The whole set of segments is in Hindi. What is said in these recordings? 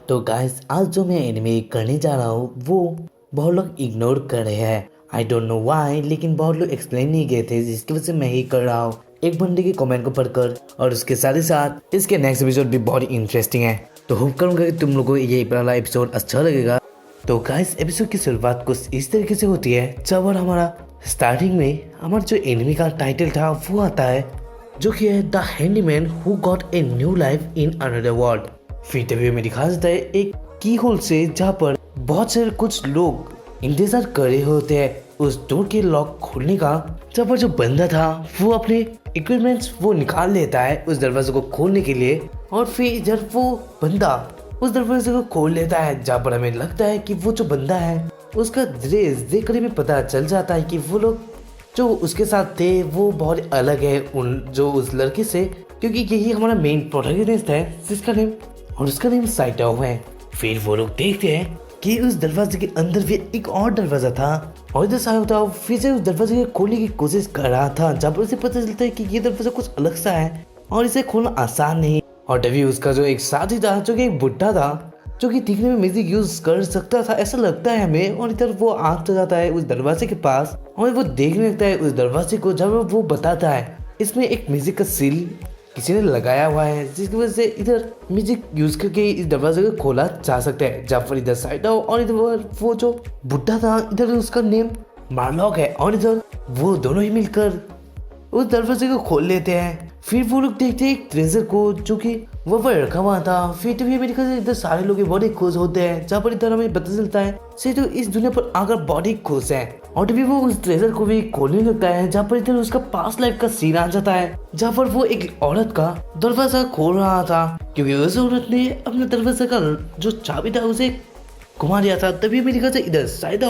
तो गाइस आज जो मैं एनिमे करने जा रहा हूँ वो बहुत लोग इग्नोर कर रहे हैं। आई डोंट नो व्हाई, लेकिन बहुत लोग एक्सप्लेन नहीं किए थे, जिसकी वजह से मैं ही कर रहा हूँ एक बंदे के कमेंट को पढ़कर। और उसके साथ ही साथ इसके नेक्स्ट एपिसोड भी बहुत ही इंटरेस्टिंग है, तो होप करूँगा कि तुम लोगों को ये वाला एपिसोड अच्छा लगेगा। तो गाइस एपिसोड की शुरुआत कुछ इस तरीके से होती है, जब और हमारा स्टार्टिंग में हमारा जो एनिमे का टाइटल था वो आता है, जो कि है the handyman who got a new life in another world. फिर तभी हमें दिखा जाता है एक की होल से, जहाँ पर बहुत सारे कुछ लोग इंतजार कर रहे होते हैं उस डोर के लॉक खोलने का। जहाँ पर जो बंदा था वो अपने इक्विपमेंट्स वो निकाल लेता है उस दरवाजे को खोलने के लिए, और फिर इधर वो बंदा उस दरवाजे को खोल लेता है। जहाँ पर हमें लगता है कि वो जो बंदा है उसका ड्रेस देखकर भी पता चल जाता है कि वो लोग जो उसके साथ थे वो बहुत अलग है उन जो उस लड़के से, क्योंकि यही हमारा मेन प्रोटैगनिस्ट है जिसका नेम और उसका नेम साइटो है। फिर वो लोग देखते हैं कि उस दरवाजे के अंदर भी एक और दरवाजा था, और इधर साइटो फिर से उस दरवाजे को खोलने की कोशिश कर रहा था। जब उसे पता चलता है कि ये दरवाजा कुछ अलग सा है और इसे खोलना आसान नहीं। और तभी उसका जो एक साथी था, जो कि एक बुढ़ा था, जो कि दिखने में म्यूजिक यूज कर सकता था ऐसा लगता है हमें, और इधर वो आंख जाता है उस दरवाजे के पास और वो देखने लगता है उस दरवाजे को। जब वो बताता है इसमें एक म्यूजिक का सील किसी ने लगाया हुआ है, जिसकी वजह से इधर म्यूजिक यूज करके इस दरवाजे को खोला जा सकता है। जब पर इधर साइड आओ और इधर वो जो बुढ़ा था, इधर उसका नेम मार्लॉक है, और इधर वो दोनों ही मिलकर उस दरवाजे को खोल लेते हैं। फिर वो लोग देखते हैं एक ट्रेजर को, जो कि वो पर रखा हुआ था। फिर तभी मेरे ख्याल से इधर सारे लोग बड़े खुश होते हैं, जहाँ पर इधर हमें पता चलता है से तो इस दुनिया पर आकर बड़े खुश है। और तभी वो उस ट्रेजर को भी खोलने लगता है, जहाँ पर इधर उसका पास्ट लाइफ का सीन आ जाता है, जहाँ पर वो एक औरत का दरवाजा खोल रहा था, क्योंकि उस औरत ने अपने दरवाजे का जो चाबी था उसे घुमा दिया था। तभी मेरे ख्याल से इधर शायद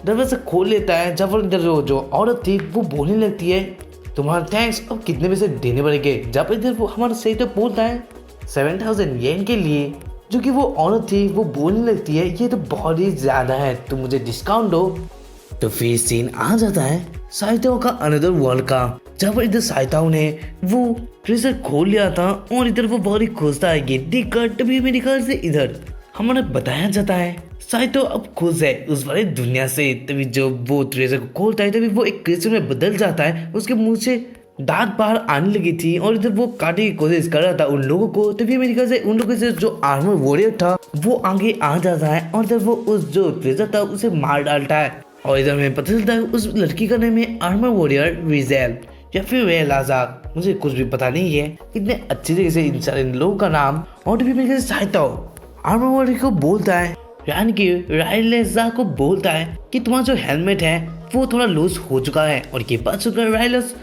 दरवाजा खोल लेता है, जहाँ पर इधर जो औरत थी वो बोलने लगती है तुम्हारा थैंक्स, अब कितने पैसे देने पड़ेंगे। जहाँ पर इधर वो हमारा सही तो बोलता है 7000 येन के लिए, जो कि वो औरत थी वो बोलने लगती है ये तो बहुत ही ज्यादा है, तुम मुझे डिस्काउंट दो। तो फिर सीन आ जाता है साइताओ का अनदर वर्ल्ड का, जहाँ पर इधर साइताओ ने वो ट्रेजर खोल लिया था और इधर वो बहुत ही खुश था ये देखकर। तभी मेरे ख्याल से इधर हमारा बताया जाता है साइतो अब खुश है उस वाली दुनिया से। तभी जो वो ट्रेजर को खोलता है तभी वो एक क्रिस्टल में बदल जाता है, उसके मुंह से दांत बाहर आने लगी थी और इधर वो काटने की कोशिश कर रहा था उन लोगों को। तभी मेरे ख्याल से उन लोगों से जो आर्मर वॉरियर था वो आगे आ जाता है और इधर वो उस जो ट्रेजर था उसे मार डालता है। और इधर में पता चलता है उस लड़की का नाम है आर्मर वॉरियर रिजेल या फिर वेलाजा, मुझे कुछ भी पता नहीं है इतने अच्छे तरीके से इन लोगों का नाम। और तभी मेरे ख्याल से साइताओ आर्मर वॉरियर को बोलता है, यानी कि राइलेजा को बोलता है कि तुम्हारा जो हेलमेट है वो थोड़ा लूज हो चुका है। और ये बात सुनकर राइलेस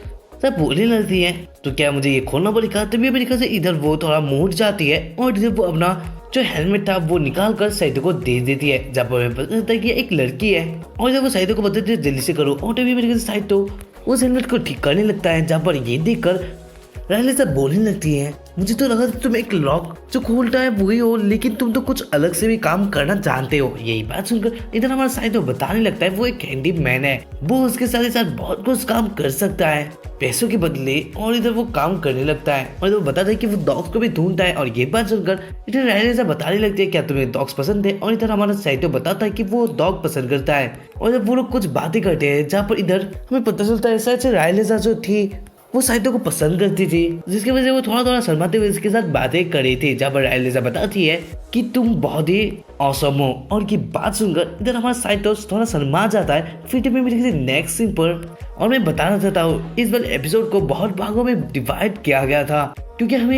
सब बोलने लगती है तो क्या मुझे ये खोलना पड़ेगा। तभी अमेरिका से इधर वो थोड़ा मुड़ जाती है और इधर वो अपना जो हेलमेट था वो निकाल कर साइदो को दे देती है, जब हमें पता चलता है कि एक लड़की है। और जब वो साइदो को बताती है जल्दी से करो, और तभी अमेरिका से साइदो उस हेलमेट को ठीक करने लगता है, जहाँ पर ये देख कर राइले सब बोलने लगती है मुझे तो लगा तुम एक लॉक जो खोलता है वही हो, लेकिन तुम तो कुछ अलग से भी काम करना जानते हो। यही बात सुनकर इधर हमारा साइदो बताने लगता है वो एक हैंडी मैन है, वो उसके साथ ही साथ बहुत कुछ काम कर सकता है पैसों के बदले। और इधर वो काम करने लगता है और इधर वो बताता है कि वो डॉग्स को भी ढूंढता है। और ये बात सुनकर इधर राइले से बताने लगती है क्या तुम्हें डॉग्स पसंद है। और इधर हमारा साइदो बताता है कि वो डॉग पसंद करता है। और जब वो लोग कुछ बातें करते हैं, जहाँ पर इधर हमें पता चलता है सच राइले जो थी वो साइतो को पसंद करती थी, जिसकी वजह से वो थोड़ा थोड़ा शर्माते हुए इसके साथ बातें कर रही थी। जहाँ पर राइलेजा बताती है कि तुम बहुत ही औसम हो। और की बात सुनकर इधर हमारा साइतो थोड़ा शर्मा जाता है। फिर मैं मेरे नेक्स्ट सीन पर और मैं बताना चाहता हूँ इस वाले एपिसोड को बहुत भागों में डिवाइड किया गया था, क्योंकि हमें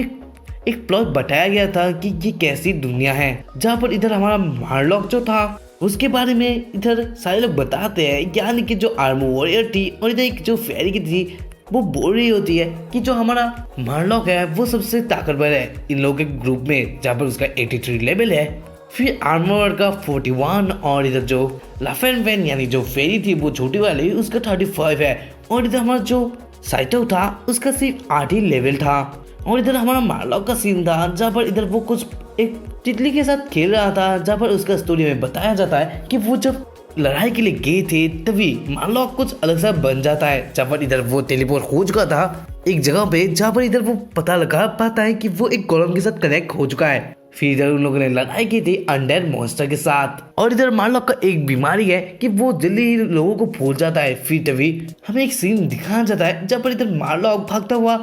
एक प्लॉट बताया गया था कि ये कैसी दुनिया है। जहाँ पर इधर हमारा मार्लॉक जो था उसके बारे में इधर सारे लोग बताते हैं, यानी कि जो आर्मर वॉरियर थी और इधर एक जो फेरी की थी वो बोल रही होती है कि जो हमारा मार्लॉक है वो सबसे ताकतवर है इन लोगों के ग्रुप में, जहाँ पर उसका 83 लेवल है। फिर आर्मर का 41 और इधर जो लाफेनवेन यानी जो फेरी थी वो छोटी वाली उसका 35 है। और इधर हमारा जो साइटो था उसका सिर्फ 8 ही लेवल था। और इधर हमारा मार्लॉक का सीन था, जहाँ पर इधर वो कुछ एक तितली के साथ खेल रहा था, जहाँ पर उसका स्टोरी में बताया जाता है कि वो जब लड़ाई के लिए गए थे तभी मार्लॉक कुछ अलग सा बन जाता है। जहाँ पर इधर वो टेलीपोर्ट हो चुका था एक जगह पे, जहाँ पर इधर वो पता लगा पाता है कि वो एक गोलम के साथ कनेक्ट हो चुका है। फिर इधर उन लोगों ने लड़ाई की थी अनडेड मॉन्स्टर के साथ। और इधर मार्लॉक का एक बीमारी है कि वो जल्दी ही लोगों को भूल जाता है। फिर तभी हमें एक सीन दिखाया जाता है जब पर इधर मार्लॉक भागता हुआ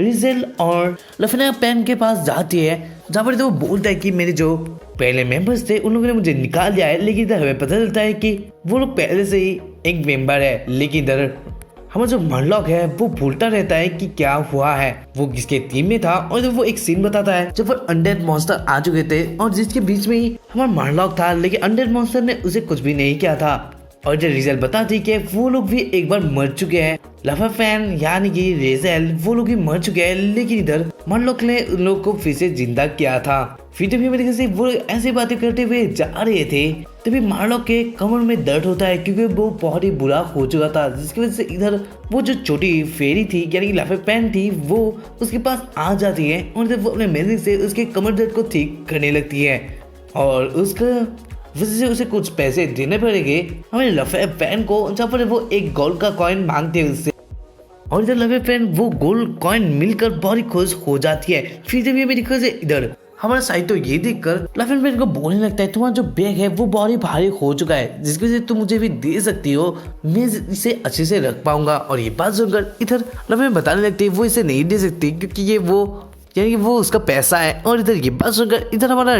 रिजेल और लफना पैन के पास जाती है, जहाँ पर वो बोलता है कि मेरे जो पहले मेंबर्स थे उन लोगों ने मुझे निकाल दिया है, लेकिन इधर हमें पता चलता है कि वो लोग पहले से ही एक मेंबर है। लेकिन इधर हमारा जो मार्लॉक है वो भूलता रहता है कि क्या हुआ है, वो किसके टीम में था। और वो एक सीन बताता है जब वो अनडेड मॉन्स्टर आ चुके थे और जिसके बीच में ही हमारा मार्लॉक था, लेकिन अनडेड मॉन्स्टर ने उसे कुछ भी नहीं किया था। और जो रिजल्ट बताती कि वो लोग भी एक बार मर चुके हैं, लफा फैन यानी कि रेजेल वो लोग भी मर चुके हैं, लेकिन इधर मार्लॉक ने उन लोग को फिर से जिंदा किया था। फिर तभी मेरे से वो ऐसी बातें करते हुए जा रहे थे, तभी मार्लॉक के कमर में दर्द होता है क्योंकि वो बहुत ही बुरा हो चुका था, जिसकी वजह से इधर वो जो छोटी फेरी थी यानी कि लफा फैन थी वो उसके पास आ जाती है और इधर वो अपने मैजिक से उसके कमर दर्द को ठीक करने लगती है। और उसका वजह से उसे कुछ पैसे देने पड़ेंगे हमें लफे फैन को, जहाँ पर वो एक गोल्ड का कॉइन मांगते हैं उससे। और इधर लफे फैन वो गोल्ड कॉइन मिलकर बहुत ही खुश हो जाती है। फिर जब ये मेरी खुश है इधर हमारा साइतो ये देखकर लफे फैन को बोलने लगता है तुम्हारा जो बैग है वो बहुत ही भारी हो चुका है, जिसकी वजह से तुम मुझे भी दे सकती हो, मैं इसे अच्छे से रख पाऊंगा। और ये बात सुनकर इधर लफे बताने लगती है वो इसे नहीं दे सकती क्योंकि ये वो यानी कि वो उसका पैसा है। और इधर ये बात सुनकर इधर हमारा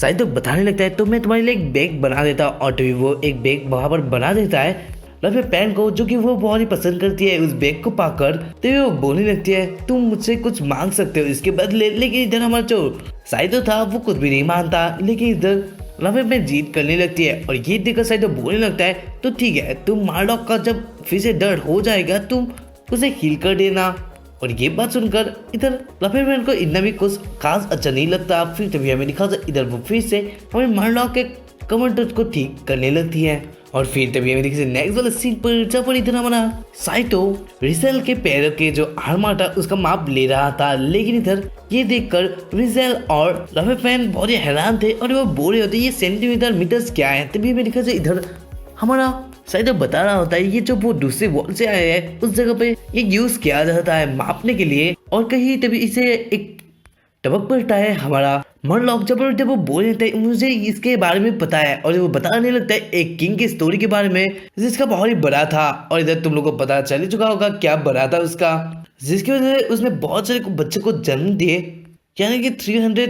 साइतो बताने लगता है तो मैं तुम्हारे लिए एक बैग बना देता हूँ। और तभी वो एक बैग वहां पर बना देता है लफे पैन को, जो कि वो बहुत ही पसंद करती है। उस बैग को पाकर तभी वो बोलने लगती है तुम मुझसे कुछ मांग सकते हो इसके बदले। लेकिन इधर हमारा जो साइतो था वो कुछ भी नहीं मानता, लेकिन इधर लफे में जीत करने लगती है। और ये देखकर साइतो बोलने लगता है तो ठीक है, तुम मार्लॉक का जब फिर से दर्द हो जाएगा तुम उसे हील कर देना। और ये बात सुनकर इधर लफे मैन को इतना भी कुछ खास अच्छा नहीं लगता। फिर तभी हमें दिखा इधर वो फिर से हमें मार्लॉक के कमर दर्द को ठीक करने लगती है। और फिर तभी हमें दिखा नेक्स्ट वाले सीन पर जब पर इधर हमारा साइतो रिजेल के पैरों के जो आर्मर था उसका माप ले रहा था, लेकिन इधर ये देखकर रिजेल और लफे फैन बहुत ही हैरान थे और वो बोल रहे होते ये सेंटीमीटर मीटर्स क्या है। तभी हमें दिखा इधर हमारा शायद बता रहा होता है ये जो वो दूसरे वॉल से आया है उस जगह पे ये यूज किया जाता है मापने के लिए। और कहीं तभी इसे एक टबक पड़ता है हमारा मार्लॉक, जब वो बोल रहे थे मुझे इसके बारे में पता है। और वो बताने लगता है एक किंग की स्टोरी के बारे में जिसका बहुत ही बड़ा था। और इधर तुम लोग को पता चल चुका होगा क्या बड़ा था उसका, जिसकी वजह से उसने बहुत सारे बच्चे को जन्म दिए, यानी कि 300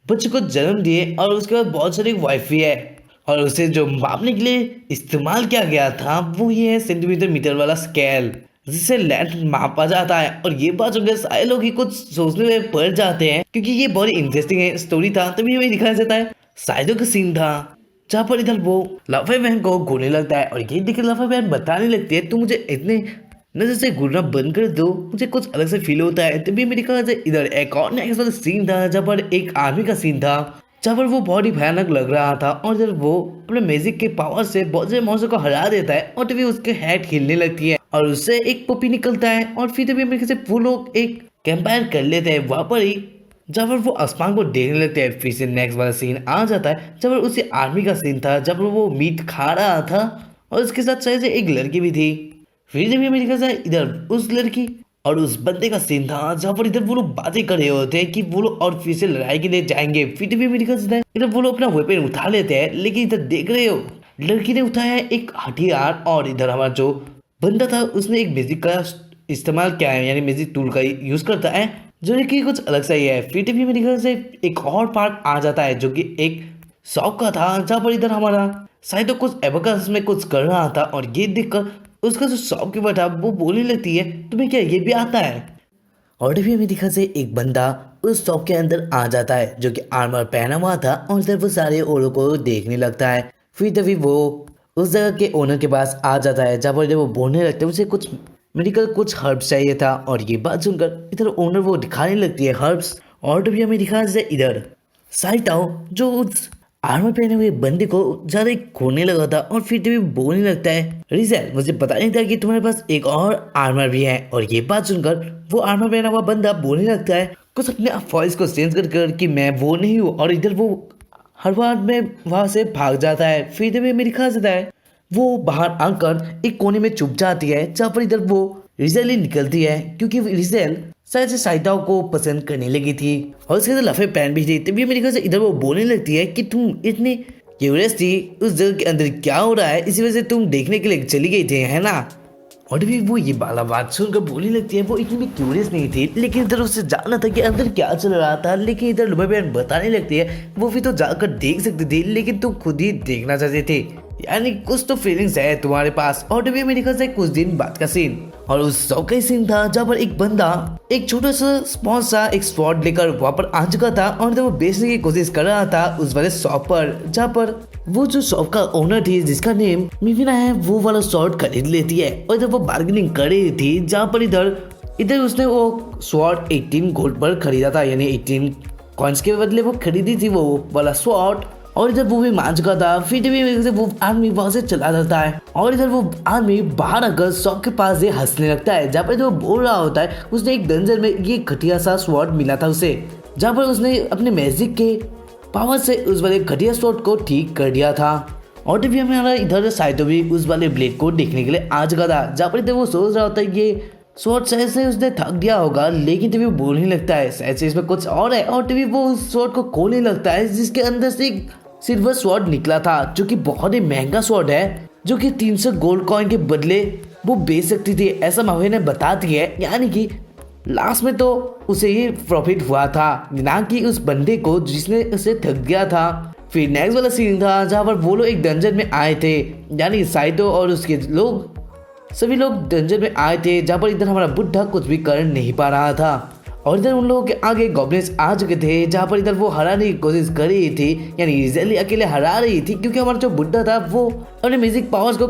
बच्चे को जन्म दिए। और उसके बाद बहुत सारी वाइफ भी है। और उसे जो मापने के लिए इस्तेमाल किया गया था वो ये है सेंटीमीटर मीटर वाला स्केल, जिससे लेंथ मापा जाता है। और ये बात सुनकर सारे लोग ही कुछ सोचने में पड़ जाते हैं क्योंकि ये बहुत इंटरेस्टिंग है स्टोरी था। तभी हमें दिखाया जाता है साइडो का सीन था जहाँ पर इधर वो लफे बहन को घूरने लगता है। और ये देख लफे बहन बताने लगती है तू मुझे इतने नजर से घूरना बंद कर दो, मुझे कुछ अलग से फील होता है। तभी मेरे ख्याल से इधर एक और नेक्स्ट वाला सीन था जहाँ पर एक आर्मी का सीन था जहाँ पर वो बहुत ही भयानक लग रहा था। और जब वो अपने मैजिक के पावर से बहुत से मॉन्स्टर को हरा देता है और तभी उसके हेड हिलने लगती है और उससे एक पपी निकलता है। और फिर तभी मेरे ख्याल से वो लोग एक कैंपायर कर लेते हैं वहाँ पर ही, जहाँ पर वो आसमान को देखने लगते हैं। फिर से नेक्स्ट वाला सीन आ जाता है जब उसे आर्मी का सीन था जब वो मीट खा रहा था और उसके साथ शायद से एक लड़की भी थी। फिर जब मेरे ख्याल से इधर उस लड़की और उस बंदे का सीन था जहाँ पर इधर वो लोग बातें कर रहे होते हैं कि वो लोग और फिर से लड़ाई के लिए जाएंगे। फिर भी मेरे ख्याल से इधर वो लोग अपना वेपन उठा लेते हैं, लेकिन इधर देख रहे हो लड़की ने उठाया है एक हथियार और इधर हमारा जो बंदा था उसने एक मैजिक का इस्तेमाल किया है, यानी मैजिक टूल का यूज करता है जो कि कुछ अलग सा ही है। फिर भी मेरे ख्याल से एक और पार्ट आ जाता है जो कि एक शॉप का था जहाँ पर इधर हमारा शायद तो कुछ एबकस में कुछ कर रहा था। और ये देखकर उसका जो शॉपकीपर था वो बोलने लगती है तुम्हें क्या ये भी आता है। और तभी हमें दिखा से एक बंदा उस शॉप के अंदर आ जाता है जो कि आर्मर पहना हुआ था और इधर वो सारे औरों को देखने लगता है। फिर तभी वो उस जगह के ओनर के पास आ जाता है जहाँ पर वो बोलने लगते हैं उसे कुछ मेडिकल कुछ हर्ब्स चाहिए था। और ये बात सुनकर इधर ओनर वो दिखाने लगती है हर्ब्स। और तभी हमें दिखा से इधर साइताओ जो उस आर्मर पहने हुए बंदे को ज्यादा खोने लगा था और फिर तभी बोलने लगता है रिजेल मुझे पता नहीं था कि तुम्हारे पास एक और आर्मर भी है। और ये बात सुनकर वो आर्मर पहना हुआ बंदा बोलने लगता है कुछ अपने वॉइस को चेंज कर कि मैं वो नहीं हूँ। और इधर वो हर बार में वहां से भाग जाता है। फिर तभी मेरी खास जाता है वो बाहर आकर एक कोने में छुप जाती है जहाँ पर इधर वो रिजल ही निकलती है क्योंकि रिजल शायद से साइताओ को पसंद करने लगी थी और उसके अंदर लफे पैन भी थी। तभी मेरे ख्याल से इधर वो बोलने लगती है कि तुम इतनी क्यूरियस थी उस जगह के अंदर क्या हो रहा है, इसी वजह से तुम देखने के लिए चली गई थी, है ना। और भी वो ये बाला बात सुनकर बोलने लगती है वो इतनी भी क्यूरियस नहीं थी, लेकिन इधर उससे जानना था कि अंदर क्या चल रहा था। लेकिन इधर लुबे बहन बताने लगती है वो भी तो जाकर देख सकती थी, लेकिन तुम खुद ही देखना चाहते थे, यानी कुछ तो फीलिंग्स है तुम्हारे पास। और भी मेरे ख्याल से कुछ दिन बाद का सीन, और उस शॉप का सीन था जहाँ पर एक बंदा एक छोटा सा स्मॉल सा एक स्वॉर्ड लेकर वहाँ पर आ चुका था और वो बेचने की कोशिश कर रहा था उस वाले शॉप पर, जहाँ पर वो जो शॉप का ओनर थी जिसका नेम मिविना है वो वाला स्वॉर्ड खरीद लेती है। और जब वो बार्गेनिंग कर रही थी जहाँ पर इधर उसने वो स्वॉर्ड 18 गोल्ड पर खरीदा था, यानी 18 कॉइन्स के बदले वो खरीदी थी वो वाला स्वॉर्ड। और इधर वो भी मान चुका था, फिर भी वो आदमी वहां से चला जाता है और इधर वो आदमी बाहर आकर शॉप के पास से हंसने लगता है, जहाँ पर वो बोल रहा होता है उसने एक डंजर में ये घटिया सा स्वॉर्ड मिला था उसे, जहाँ पर उसने अपने मैजिक के पावर से उस वाले घटिया स्वॉर्ड को ठीक कर दिया था। और तभी हमारा इधर साइतो भी उस वाले ब्लेड को देखने के लिए आ चुका था, जहाँ पर इधर वो सोच रहा होता है ये स्वॉर्ड शायद से उसने थक गया होगा, लेकिन तभी वो बोलने लगता है शायद से इसमें कुछ और है। और तभी वो उस स्वॉर्ड को खोलने लगता है जिसके अंदर से एक सिल्वर स्वॉर्ड निकला था, जो कि बहुत ही महंगा स्वॉर्ड है, जो कि 300 गोल्ड कॉइन के बदले वो बेच सकती थी, ऐसा मावे ने बता दिया है। यानी कि लास्ट में तो उसे ये प्रॉफिट हुआ था, ना कि उस बंदे को जिसने उसे ठग गया था। फिर नेक्स्ट वाला सीन था जहाँ पर वो लोग एक डंजन में आए थे, यानी साइतो और उसके लोग सभी लोग डंजन में आए थे, जहाँ पर इधर हमारा बुढ़ा कुछ भी कर नहीं पा रहा था। और इधर उन लोगों के आगे गॉब्लिन्स आ चुके थे, जहाँ पर इधर वो हराने की कोशिश कर रही थी, यानी रिजल अकेले हरा रही थी, क्योंकि हमारा जो बुड्ढा था वो अपने म्यूजिक पावर्स को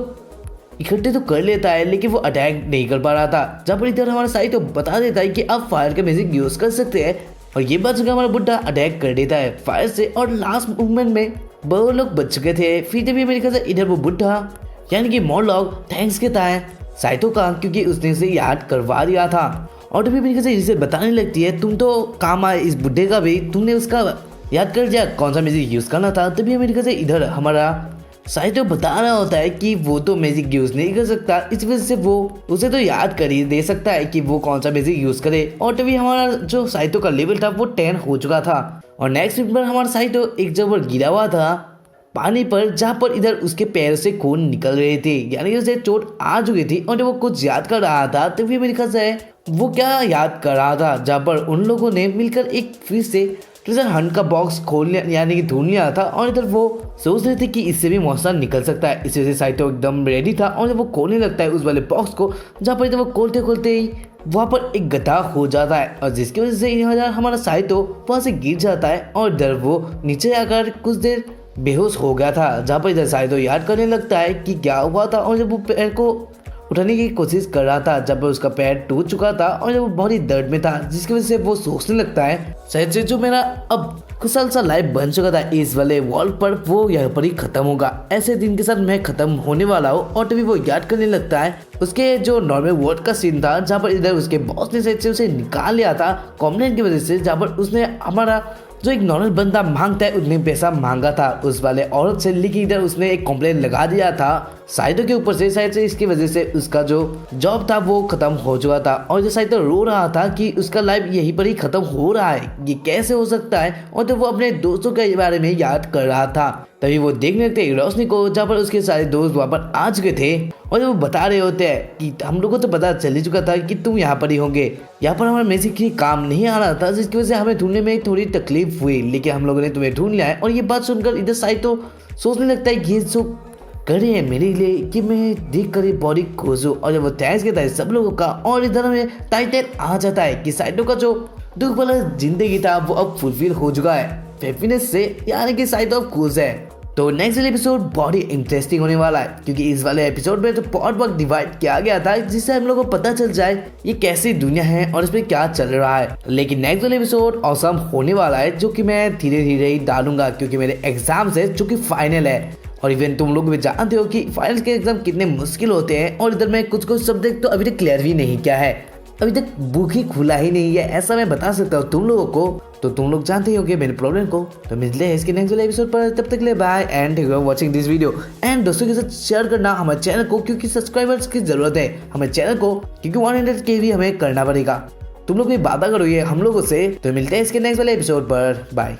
इकट्ठे तो कर लेता है लेकिन वो अटैक नहीं कर पा रहा था। जहाँ पर इधर हमारा साइतो बता देता है कि आप फायर का म्यूजिक यूज कर सकते हैं, और ये बात सुनकर हमारा बुड्ढा अटैक कर देता है फायर से, और लास्ट मूवमेंट में बहुत लोग बच चुके थे। फिर तभी मेरे ख्याल से इधर वो बुड्ढा यानी कि मोरलॉक थैंक्स कहता है साइतो का, क्योंकि उसने उसे याद करवा दिया था। और तभी मेरे से इसे बताने लगती है तुम तो काम आए इस बुड्ढे का भी, तुमने उसका याद कर दिया कौन सा म्यूजिक यूज करना था। तभी मेरे से इधर हमारा साइतो बता रहा होता है कि वो तो म्यूजिक यूज नहीं कर सकता, इस वजह से वो उसे तो याद कर ही दे सकता है कि वो कौन सा म्यूजिक यूज करे। और तभी हमारा जो साइतो का लेवल था वो 10 हो चुका था। और नेक्स्ट वीक पर हमारा साइतो एक जगह गिरा हुआ था पानी पर, जहाँ पर इधर उसके पैर से खून निकल रहे थे, यानी कि उसे चोट आ चुकी थी। और जब वो कुछ याद कर रहा था तभी मेरे ख्याल से वो क्या याद कर रहा था, जहाँ पर उन लोगों ने मिलकर एक फिर से ट्रेजर हंट का बॉक्स खोल लिया, यानी कि ढूंढ लिया था। और इधर वो सोच रहे थे कि इससे भी मौसम निकल सकता है, इस वजह से साइतो एकदम रेडी था। और जब वो खोलने लगता है उस वाले बॉक्स को, जहाँ पर इधर वो खोलते खोलते ही वहाँ पर एक गड्ढा हो जाता है, और जिसकी वजह से हमारा साइतो वहाँ से गिर जाता है। और इधर वो नीचे आकर कुछ देर बेहोश हो गया था, जहाँ पर इधर साइतो याद करने लगता है कि क्या हुआ था। और जब वो पैर को उठाने की कोशिश कर रहा था, जब उसका पैर टूट चुका था और जब वो बहुत ही दर्द में था, जिसकी वजह से वो सोचने लगता है शायद से जो मेरा अब खुशहाल सा लाइफ बन चुका था इस वाले वॉल पर, वो यहाँ पर ही खत्म होगा, ऐसे दिन के साथ मैं खत्म होने वाला हूँ। और तभी वो याद करने लगता है उसके जो नॉर्मल वर्ड का सीन था, जहाँ पर इधर उसके बॉस ने शायद से उसे निकाल लिया था कॉम्प्लेन की वजह से, जहाँ पर उसने हमारा जो एक नॉर्मल बंदा मांगता है उतने पैसा मांगा था उस वाले औरत से, लेकिन इधर उसने एक कंप्लेंट लगा दिया था साइतो के ऊपर से, शायद से इसकी वजह से उसका जो जॉब था वो खत्म हो चुका था। और जो साइतो रो रहा था कि उसका लाइफ यहीं पर ही खत्म हो रहा है, ये कैसे हो सकता है। और तो वो अपने दोस्तों के बारे में याद कर रहा था, तभी वो देखने लगते रोशनी को, जहाँ पर उसके सारे दोस्त वहाँ पर आ चुके थे। और वो बता रहे होते हैं कि हम लोगों को तो पता चल ही चुका था कि तुम यहाँ पर ही होंगे, यहाँ पर हमारा मैजिक की काम नहीं आ रहा था, जिसकी वजह से हमें ढूंढने में थोड़ी तकलीफ हुई, लेकिन हम लोगों ने तुम्हें ढूंढ लिया है। और ये बात सुनकर इधर साइतो सोचने लगता है ये जो कर रहे हैं मेरे लिए कि मैं देख कर ये बॉडी खोजूं। और जब वो थैंक्स कहता है सब लोगों का, और इधर हमें टाइटल आ जाता है कि साइतो का जो दुख वाला जिंदगी था वो अब फुलफिल हो चुका है हैप्पीनेस से, यानी कि साइतो अब खुश है। तो नेक्स्ट वाले एपिसोड बहुत ही इंटरेस्टिंग होने वाला है, क्योंकि इस वाले एपिसोड में तो बहुत डिवाइड किया गया था, जिससे हम लोगों को पता चल जाए ये कैसी दुनिया है और इसमें क्या चल रहा है। लेकिन नेक्स्ट वाले एपिसोड ऑसम होने वाला है, जो कि मैं धीरे धीरे ही डालूंगा, क्योंकि मेरे एग्जाम्स है जो कि फाइनल है। और इवन तुम लोग भी जानते हो कि फाइनल के एग्जाम कितने मुश्किल होते हैं, और इधर मैं कुछ सब्जेक्ट तो अभी तक क्लियर भी नहीं किया है, अभी तक बुक ही खुला ही नहीं है, ऐसा मैं बता सकता हूँ तुम लोगों को। तो तुम लोग जानते ही होगे मेरी प्रॉब्लम को। तो मिलते हैं इसके नेक्स्ट वाले एपिसोड पर, तब तक के लिए bye and thank you for watching this video. And दोस्तों के साथ शेयर करना हमारे चैनल को, क्योंकि सब्सक्राइबर्स की जरूरत है हमारे चैनल को, क्योंकि 100K भी हमें करना पड़ेगा। तुम लोग भी वादा करो ये हम लोगों से। तो मिलते हैं इसके नेक्स्ट वाले एपिसोड पर, बाय।